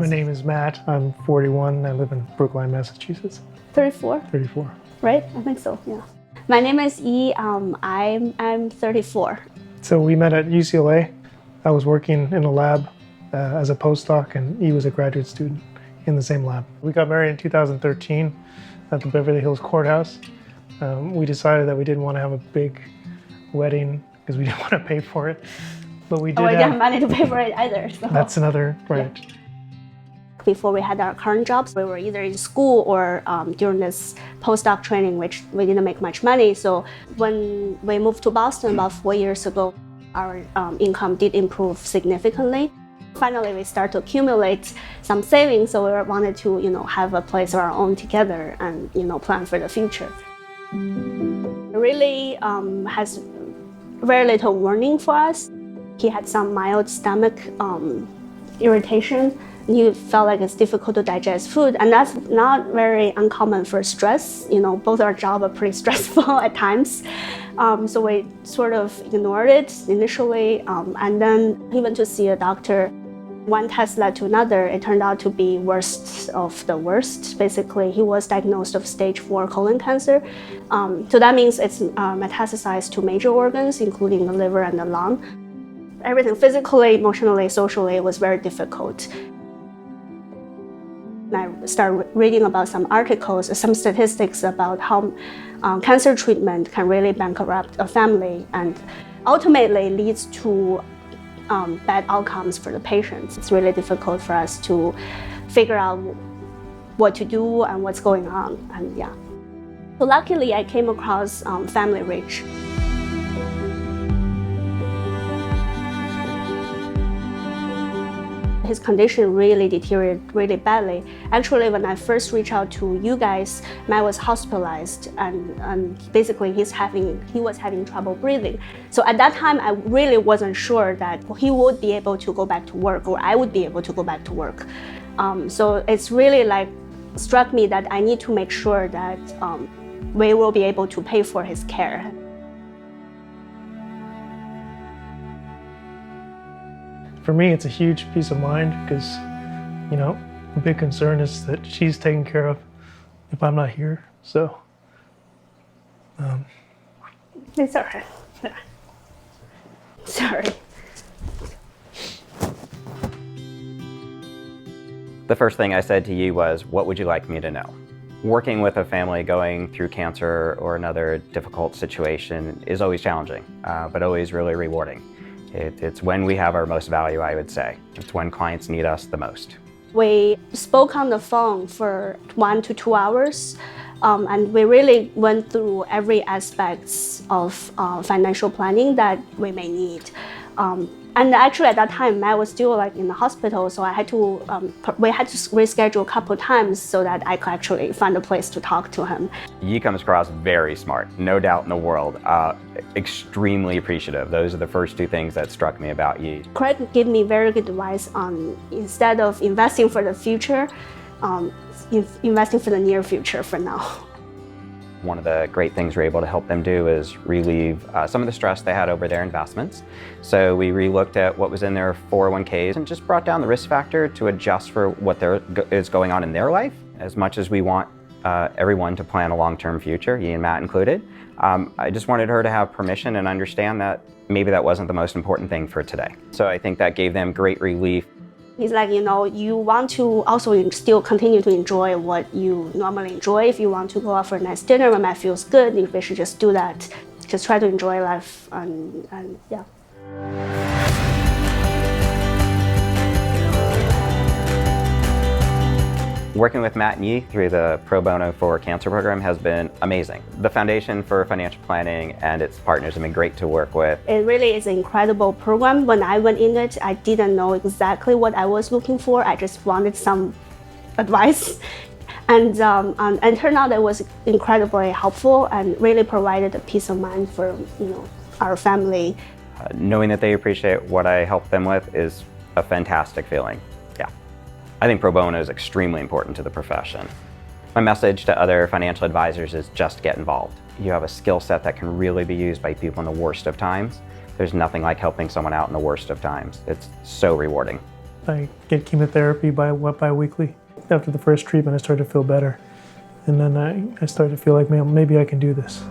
name is Matt. I'm 41. I live in Brookline, Massachusetts. 34? 34. Right? I think so, yeah. My name is Yi. I'm 34. So we met at UCLA. I was working in a lab as a postdoc, and Yi was a graduate student in the same lab. We got married in 2013 at the Beverly Hills Courthouse. We decided that we didn't want to have a big wedding because we didn't want to pay for it. But we did. I didn't have money to pay for it either. So. That's another, right. Yeah. Before we had our current jobs, we were either in school or during this postdoc training, which we didn't make much money. So when we moved to Boston about 4 years ago, our income did improve significantly. Finally, we started to accumulate some savings, so we wanted to, have a place of our own together and, plan for the future. It really has very little warning for us. He had some mild stomach irritation. He felt like it's difficult to digest food, and that's not very uncommon for stress. Both our jobs are pretty stressful at times. So we sort of ignored it initially, and then he went to see a doctor. One test led to another. It turned out to be worst of the worst. Basically, he was diagnosed with stage 4 colon cancer. So that means it's metastasized to major organs, including the liver and the lung. Everything physically, emotionally, socially was very difficult. I started reading about some articles, some statistics about how cancer treatment can really bankrupt a family and ultimately leads to bad outcomes for the patients. It's really difficult for us to figure out what to do and what's going on, and yeah. So luckily, I came across Family Reach. His condition really deteriorated really badly. Actually, when I first reached out to you guys, Matt was hospitalized, and basically he was having trouble breathing. So at that time, I really wasn't sure that he would be able to go back to work, or I would be able to go back to work. So it's really struck me that I need to make sure that we will be able to pay for his care. For me, it's a huge peace of mind because, a big concern is that she's taken care of if I'm not here. So, It's all right. Sorry. The first thing I said to you was, what would you like me to know? Working with a family going through cancer or another difficult situation is always challenging, but always really rewarding. It's when we have our most value, I would say. It's when clients need us the most. We spoke on the phone for 1 to 2 hours, and we really went through every aspect of financial planning that we may need. And actually at that time, Matt was still in the hospital, so we had to reschedule a couple of times so that I could actually find a place to talk to him. Yi comes across very smart, no doubt in the world. Extremely appreciative. Those are the first two things that struck me about Yi. Craig gave me very good advice on, instead of investing for the future, investing for the near future for now. One of the great things we're able to help them do is relieve some of the stress they had over their investments. So we re-looked at what was in their 401ks and just brought down the risk factor to adjust for what is going on in their life. As much as we want everyone to plan a long-term future, Yi and Matt included, I just wanted her to have permission and understand that maybe that wasn't the most important thing for today. So I think that gave them great relief. He's like, you want to also still continue to enjoy what you normally enjoy. If you want to go out for a nice dinner when that feels good, we should just do that. Just try to enjoy life and yeah. Working with Matt and Yi through the Pro Bono for Cancer program has been amazing. The Foundation for Financial Planning and its partners have been great to work with. It really is an incredible program. When I went in it, I didn't know exactly what I was looking for. I just wanted some advice. And it turned out it was incredibly helpful and really provided a peace of mind for our family. Knowing that they appreciate what I help them with is a fantastic feeling. I think pro bono is extremely important to the profession. My message to other financial advisors is just get involved. You have a skill set that can really be used by people in the worst of times. There's nothing like helping someone out in the worst of times. It's so rewarding. I get chemotherapy bi-weekly. After the first treatment, I started to feel better. And then I started to feel like, man, maybe I can do this.